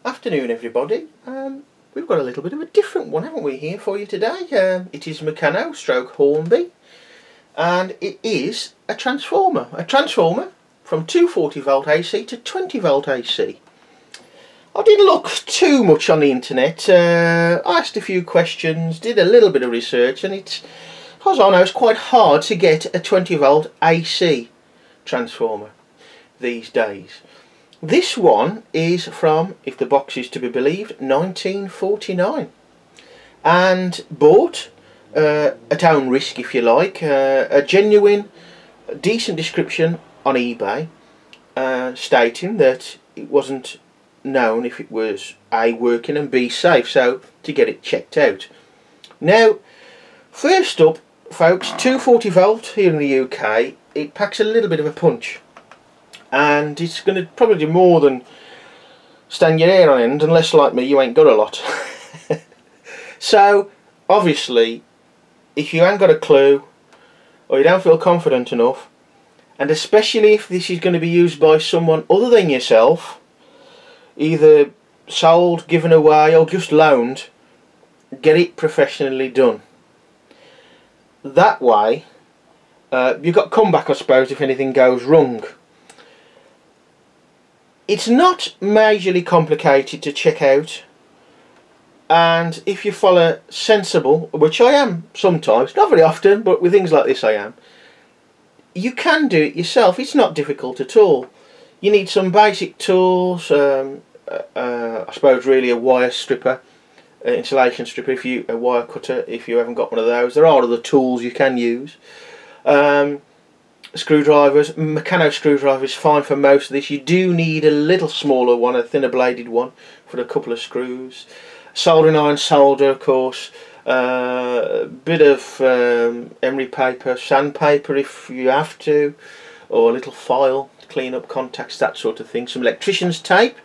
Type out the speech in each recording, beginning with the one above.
Afternoon everybody. We've got a little bit of a different one, haven't we, here for you today. It is Meccano / Hornby, and it is a transformer from 240 volt AC to 20 volt AC. I didn't look too much on the internet. I asked a few questions, did a little bit of research, and as far as I know, it's quite hard to get a 20 volt AC transformer these days. This one is from, if the box is to be believed, 1949, and bought at own risk, if you like, a genuine, decent description on eBay, stating that it wasn't known if it was A, working, and B, safe, so to get it checked out. Now, first up, folks, 240 volt here in the UK, it packs a little bit of a punch. And it's going to probably do more than stand your hair on end, unless, like me, you ain't got a lot. So obviously, if you ain't got a clue, or you don't feel confident enough, and especially if this is going to be used by someone other than yourself, either sold, given away, or just loaned, get it professionally done. That way you've got comeback, I suppose, if anything goes wrong. It's not majorly complicated to check out, and if you follow sensible, which I am sometimes, not very often, but with things like this I am, you can do it yourself. It's not difficult at all. You need some basic tools, I suppose really a wire stripper, insulation stripper, a wire cutter if you haven't got one of those. There are other tools you can use. Screwdrivers, Meccano screwdriver is fine for most of this. You do need a little smaller one, a thinner bladed one, for a couple of screws. Soldering iron, solder, of course. A bit of emery paper, sandpaper if you have to, or a little file to clean up contacts, that sort of thing. Some electrician's tape.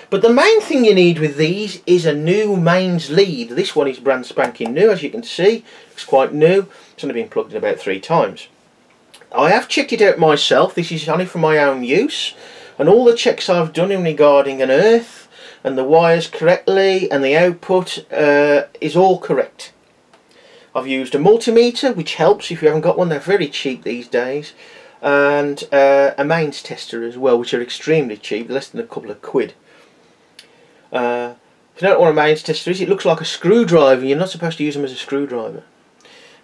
But the main thing you need with these is a new mains lead. This one is brand spanking new, as you can see. It's quite new. It's only been plugged in about 3 times. I have checked it out myself. This is only for my own use, and all the checks I've done in regarding an earth and the wires correctly and the output is all correct. I've used a multimeter, which helps if you haven't got one. They're very cheap these days, and a mains tester as well, which are extremely cheap, less than a couple of quid. If you don't know what a mains tester is, it looks like a screwdriver. You're not supposed to use them as a screwdriver,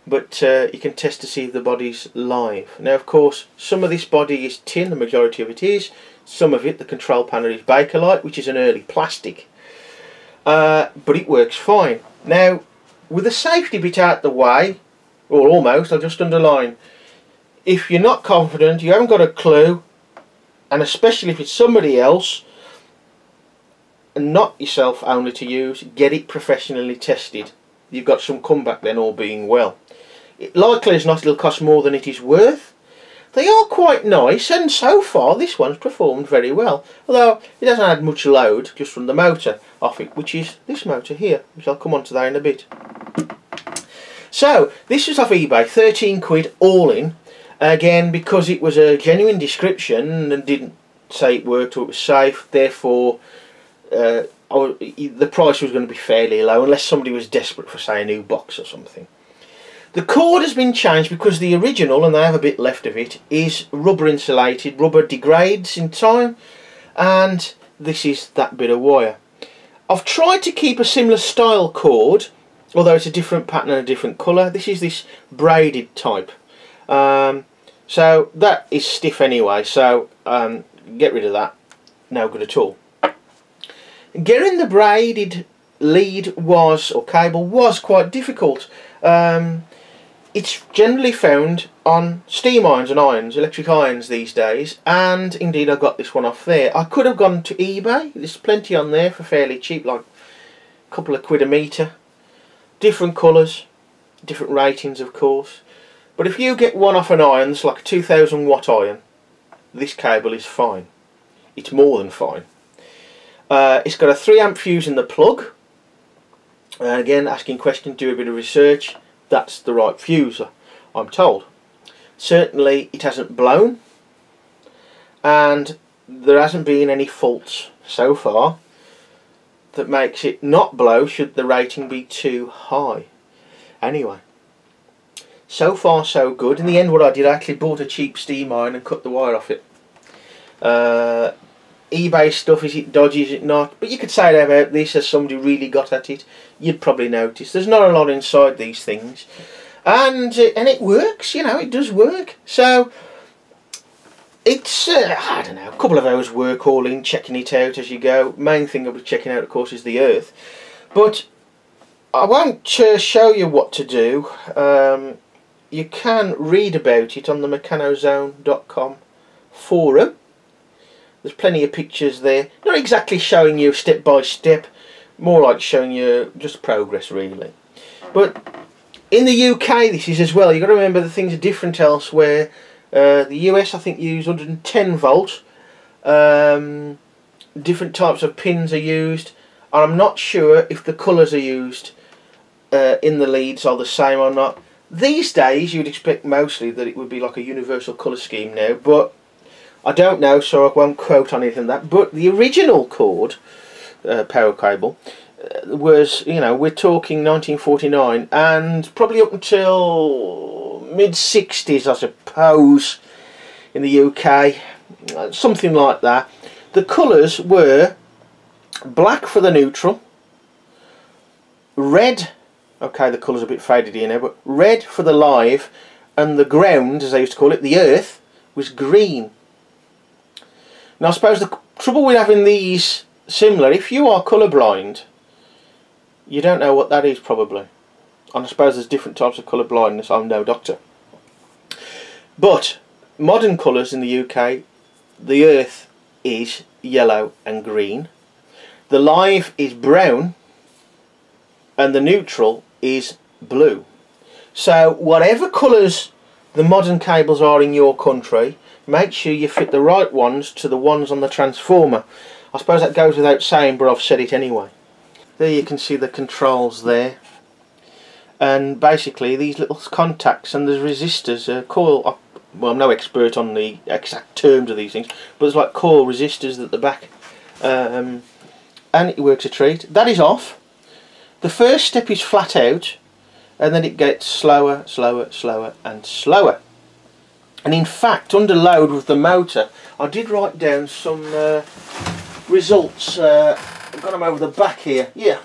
but you can test to see if the body's live. Now, of course, some of this body is tin, the majority of it is. Some of it, the control panel, is Bakelite, which is an early plastic, but it works fine. Now, with the safety bit out the way, or almost, I'll just underline, if you're not confident, you haven't got a clue, and especially if it's somebody else and not yourself only to use, get it professionally tested. You've got some comeback then, all being well. Likely as not, it'll cost more than it is worth. They are quite nice, and so far this one's performed very well, although it hasn't had much load just from the motor off it, which is this motor here, which I'll come on to that in a bit. So this was off eBay, 13 quid all in, again because it was a genuine description and didn't say it worked or it was safe, therefore the price was going to be fairly low, unless somebody was desperate for, say, a new box or something. The cord has been changed because the original, and they have a bit left of it, is rubber insulated. Rubber degrades in time, and this is that bit of wire. I've tried to keep a similar style cord, although it's a different pattern and a different colour. This is this braided type. So that is stiff anyway, so get rid of that. No good at all. Getting the braided lead or cable was quite difficult. It's generally found on steam irons and irons, electric irons these days, and indeed I got this one off there. I could have gone to eBay. There's plenty on there for fairly cheap, like a couple of quid a metre. Different colours, different ratings of course. But if you get one off an iron, it's like a 2000 watt iron, this cable is fine. It's more than fine. It's got a 3 amp fuse in the plug. Again, asking questions, do a bit of research. That's the right fuse, I'm told. Certainly it hasn't blown, and there hasn't been any faults so far. that makes it not blow should the rating be too high. Anyway, so far so good. In the end, what I did, I actually bought a cheap steam iron and cut the wire off it. eBay stuff, is it dodgy, is it not? But you could say that about this as somebody really got at it. You'd probably notice there's not a lot inside these things, and it works. You know, it does work. So it's I don't know, a couple of hours work all in, checking it out as you go. Main thing I'll be checking out, of course, is the earth. But I won't show you what to do. You can read about it on the meccanozone.com forum. There's plenty of pictures there. Not exactly showing you step by step, more like showing you just progress really. But in the UK this is as well. You've got to remember that things are different elsewhere. The US I think use 110 volt. Different types of pins are used. And I'm not sure if the colours are used in the leads are the same or not. These days you'd expect mostly that it would be like a universal colour scheme now, but I don't know, so I won't quote on anything that. But the original cord power cable was, you know, we're talking 1949, and probably up until mid-60s, I suppose, in the UK, something like that. The colours were black for the neutral, red, okay, the colour's a bit faded here now, but red for the live, and the ground, as they used to call it, the earth, was green. Now I suppose the trouble with having these similar, if you are colourblind, you don't know what that is probably. And I suppose there's different types of colour blindness, I'm no doctor. But modern colours in the UK, the earth is yellow and green, the live is brown, and the neutral is blue. So whatever colours the modern cables are in your country, make sure you fit the right ones to the ones on the transformer. I suppose that goes without saying, but I've said it anyway. There you can see the controls there, and basically these little contacts and there's resistors, coil, well I'm no expert on the exact terms of these things, but there's like coil resistors at the back, and it works a treat. That is off. The first step is flat out, and then it gets slower, slower, slower and slower. And in fact, under load with the motor, I did write down some results. I've got them over the back here. Yeah,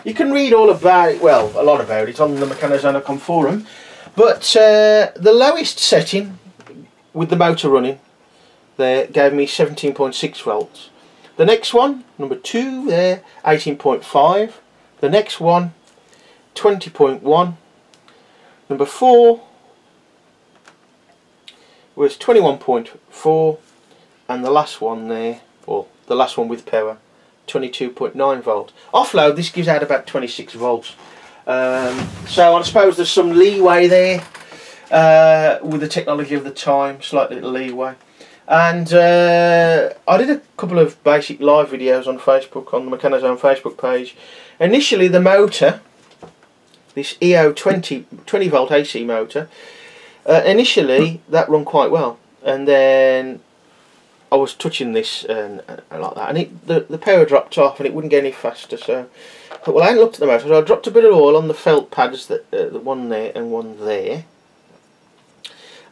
you can read all about it, well, a lot about it on the Meccano forum. But the lowest setting with the motor running there gave me 17.6 volts. The next one, number 2 there, 18.5. The next one, 20.1. Number 4 was 21.4, and the last one there, or the last one with power, 22.9 volt. Offload, this gives out about 26 volts. So I suppose there's some leeway there with the technology of the time, slight little leeway. And I did a couple of basic live videos on Facebook, on the Meccano Zone Facebook page. Initially the motor, this E020 20V AC motor, initially that run quite well, and then I was touching this and like that, and the power dropped off and it wouldn't get any faster. So I thought, well, I hadn't looked at the motor, so I dropped a bit of oil on the felt pads, that the one there and one there,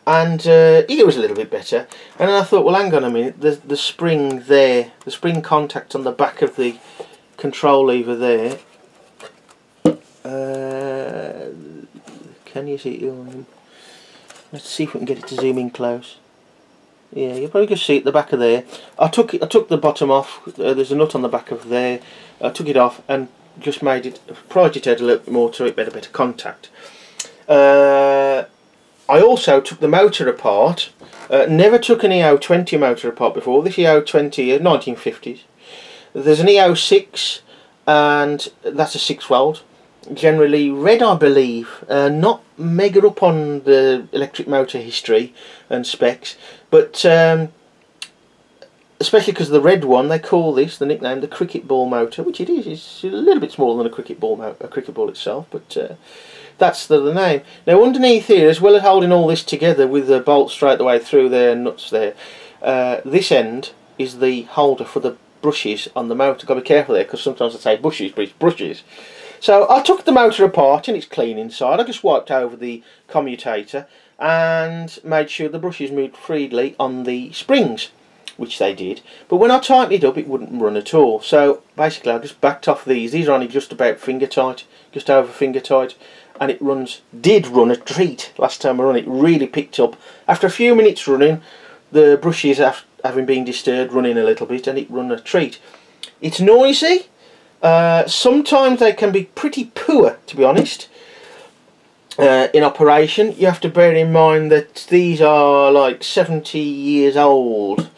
and it was a little bit better. And then I thought, well, hang on a minute, the spring there, the spring contact on the back of the control lever there, can you see it? Let's see if we can get it to zoom in close. Yeah, you'll probably just see it at the back of there. I took the bottom off. There's a nut on the back of there. I took it off and just made it, pried it out a little bit more to it better contact. I also took the motor apart. Never took an E020 motor apart before. This E020 1950's. There's an E06, and that's a 6 volt. Generally red, I believe. Not mega up on the electric motor history and specs, but especially because the red one, they call this, the nickname, the cricket ball motor, which it is. It's a little bit smaller than a cricket ball itself, but that's the name. Now underneath here, as well as holding all this together with the bolts straight the way through there and nuts there, this end is the holder for the brushes on the motor. Got to be careful there, because sometimes I say bushes, but it's brushes. So I took the motor apart, and it's clean inside. I just wiped over the commutator and made sure the brushes moved freely on the springs, which they did. But when I tightened it up, it wouldn't run at all. So basically I just backed off these. These are only just about finger tight, just over finger tight, and it did run a treat. Last time I run it, really picked up. After a few minutes running, the brushes having been disturbed, running a little bit, and it run a treat. It's noisy. Sometimes they can be pretty poor, to be honest, in operation. You have to bear in mind that these are like 70 years old,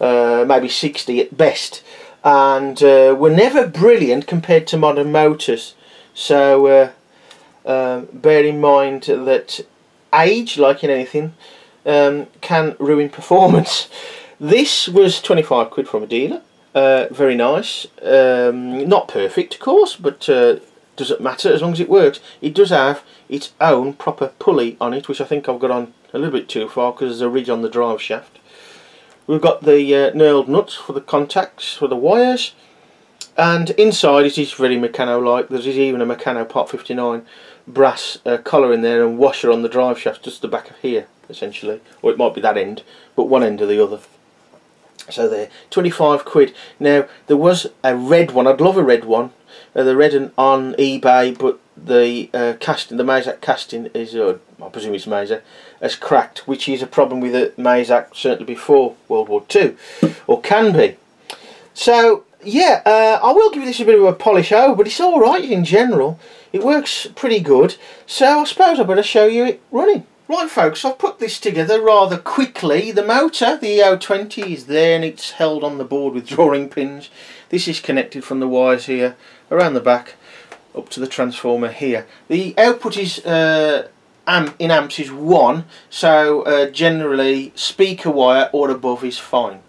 maybe 60 at best, and were never brilliant compared to modern motors. So bear in mind that age, like in anything, can ruin performance. This was 25 quid from a dealer. Very nice. Not perfect, of course, but doesn't matter as long as it works. It does have its own proper pulley on it, which I think I've got on a little bit too far because there's a ridge on the drive shaft. We've got the knurled nuts for the contacts for the wires, and inside it is very Meccano-like. There's even a Meccano Part 59 brass collar in there and washer on the drive shaft, just the back of here essentially, or it might be that end, but one end or the other. So there, 25 quid. Now there was a red one. I'd love a red one. The red one on eBay, but the casting, the Mazak casting is, I presume it's Mazak, has cracked, which is a problem with the Mazak certainly before World War II, or can be. So yeah, I will give this a bit of a polish over, but it's all right in general. It works pretty good. So I suppose I better show you it running. Right folks, I've put this together rather quickly. The motor, the E020, is there and it's held on the board with drawing pins. This is connected from the wires here around the back up to the transformer here. The output is in amps is 1, so generally speaker wire or above is fine.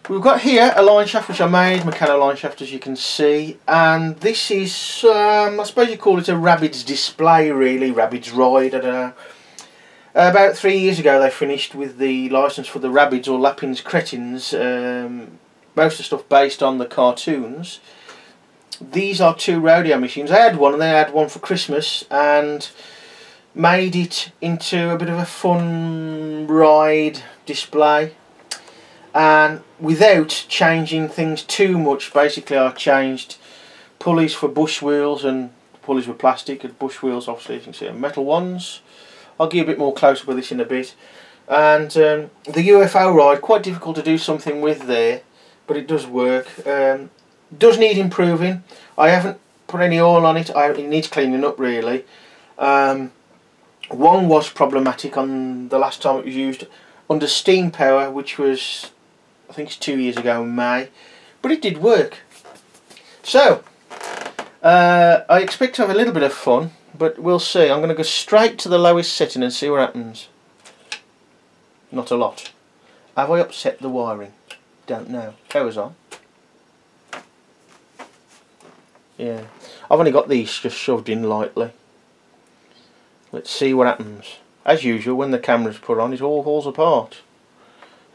We've got here a line shaft which I made, Meccano line shaft, as you can see, and this is, I suppose you call it a Rabbids display really, Rabbids ride, I don't know. About 3 years ago they finished with the licence for the Rabbids or Lapins Cretins, most of the stuff based on the cartoons. These are 2 rodeo machines. I had one and they had one for Christmas and made it into a bit of a fun ride display. And without changing things too much, basically I changed pulleys for bush wheels, and pulleys were plastic, and bush wheels obviously you can see are metal ones. I'll give you a bit more close up with this in a bit. And the UFO ride, quite difficult to do something with there, but it does work. Does need improving. I haven't put any oil on it. It needs cleaning up really. One was problematic on the last time it was used under steam power, which was, I think it's 2 years ago in May, but it did work. So I expect to have a little bit of fun, but we'll see. I'm going to go straight to the lowest setting and see what happens. Not a lot. Have I upset the wiring? Don't know. Power's on. Yeah, I've only got these just shoved in lightly. Let's see what happens. As usual, when the camera's put on, it all falls apart.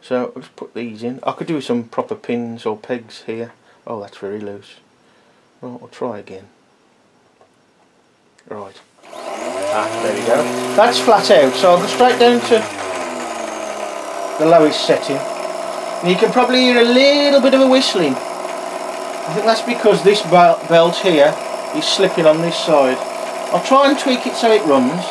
So I'll just put these in. I could do some proper pins or pegs here. Oh, that's very loose. Right, we'll try again. Right. Ah, there we go. That's flat out, so I'll go straight down to the lowest setting. And you can probably hear a little bit of a whistling. I think that's because this belt here is slipping on this side. I'll try and tweak it so it runs.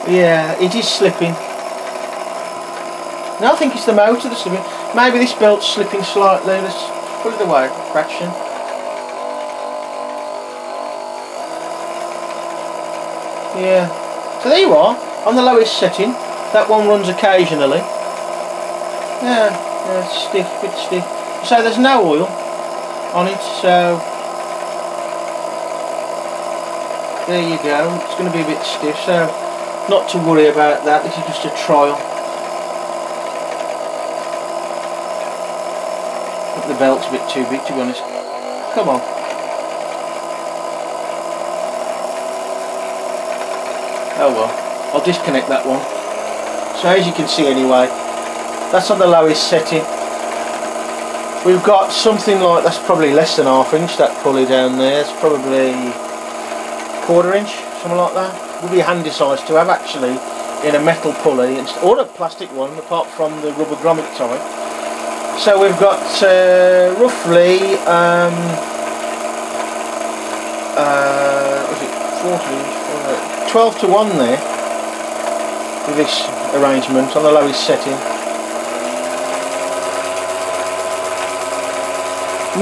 Yeah, it is slipping. No, I think it's the motor that's slipping. Maybe this belt's slipping slightly. Let's pull it away a fraction. Yeah. So there you are, on the lowest setting. That one runs occasionally. Yeah, it's stiff, a bit stiff. So there's no oil on it, so there you go. It's going to be a bit stiff, so not to worry about that. This is just a trial. I think the belt's a bit too big, to be honest. Come on. Oh well, I'll disconnect that one. So as you can see anyway, that's on the lowest setting. We've got something like, that's probably less than ½ inch, that pulley down there. It's probably 1/4 inch, something like that. Would be a handy size to have actually in a metal pulley, or a plastic one, apart from the rubber grommet type. So we've got roughly, was it 14, 12 to 1 there with this arrangement on the lowest setting.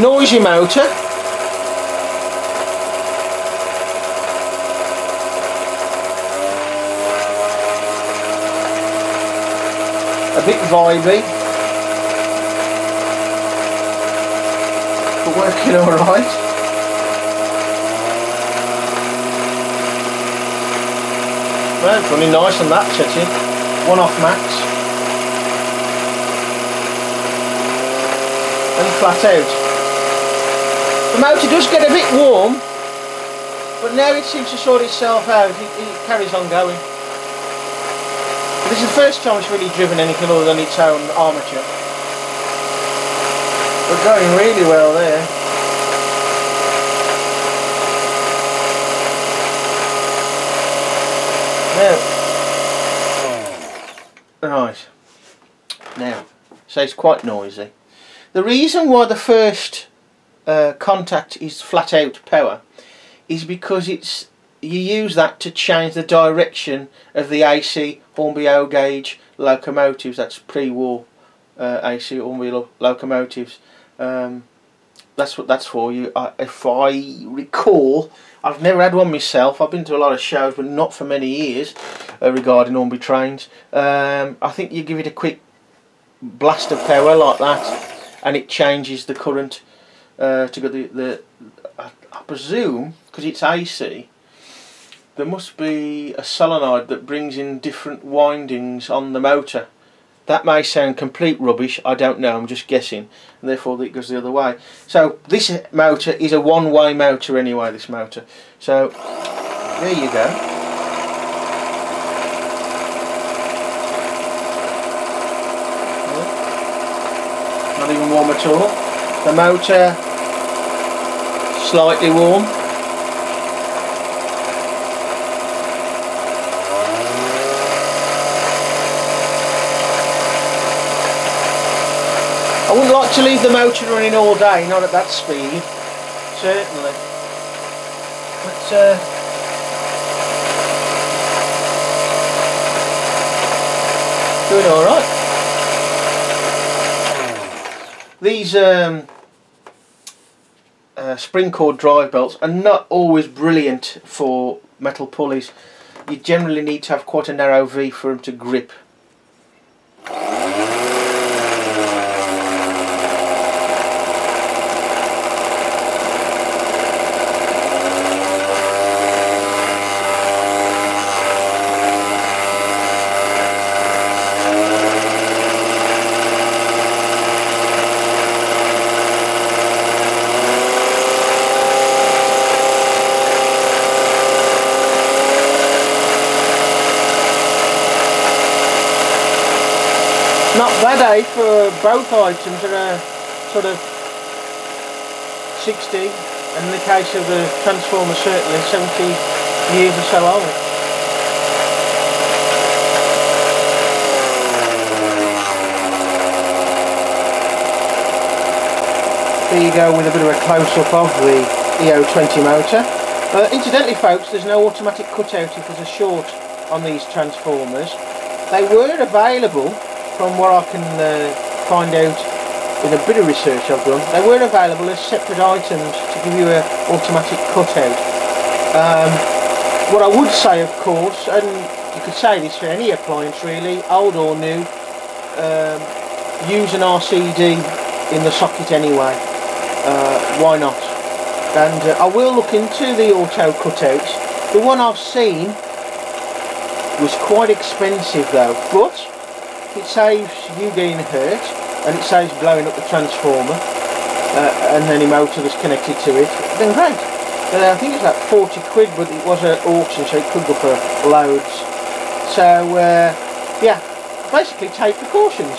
Noisy motor. A bit vibey, but working alright. Well, it's running nice on that setting. 1 max. And flat out. The motor does get a bit warm, but now it seems to sort itself out. It carries on going. This is the first time it's really driven anything other than its own armature. We're going really well there. Now, right. Now, so it's quite noisy. The reason why the first contact is flat out power is because you use that to change the direction of the AC Hornby O gauge locomotives. That's pre-war AC Hornby locomotives. That's what that's for. If I recall, I've never had one myself. I've been to a lot of shows, but not for many years regarding Hornby trains. I think you give it a quick blast of power like that, and it changes the current to go I presume, because it's AC, there must be a solenoid that brings in different windings on the motor. That may sound complete rubbish, I don't know, I'm just guessing, and therefore it goes the other way. So this motor is a one-way motor anyway, this motor. So there you go. Not even warm at all. The motor slightly warm. I wouldn't like to leave the motor running all day, not at that speed, certainly. But doing all right. These spring cord drive belts are not always brilliant for metal pulleys. You generally need to have quite a narrow V for them to grip. Not bad, eh, for both items that are sort of 60, and in the case of the transformer certainly 70 years or so old. There you go with a bit of a close-up of the E020 motor. Incidentally folks, there's no automatic cutout if there's a short on these transformers. They were available, from what I can find out in a bit of research I've done, they were available as separate items to give you an automatic cutout. What I would say, of course, and you could say this for any appliance really, old or new, use an RCD in the socket anyway. Why not? And I will look into the auto cutouts. The one I've seen was quite expensive though, but it saves you getting hurt, and it saves blowing up the transformer and any motor that's connected to it, then great. I think it's like 40 quid, but it was at auction, so it could go for loads. So yeah, basically take precautions.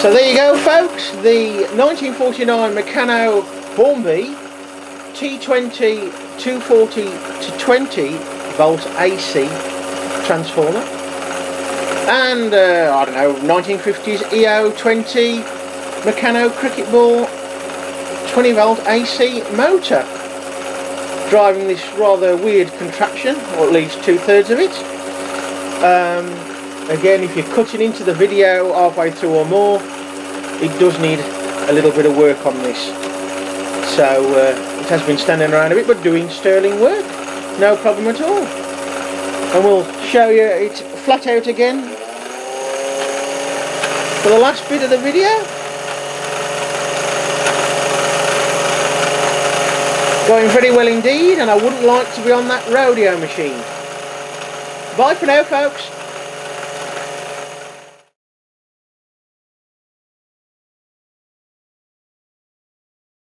So there you go, folks, the 1949 Meccano T20 240 to 20 volt AC transformer, and I don't know, 1950's E020 Meccano cricket ball 20 volt AC motor, driving this rather weird contraption, or at least 2/3 of it. Again, if you're cutting into the video halfway through or more, it does need a little bit of work on this. So it has been standing around a bit, but doing sterling work, no problem at all. And we'll show you it flat out again for the last bit of the video. Going very well indeed, and I wouldn't like to be on that rodeo machine. Bye for now, folks.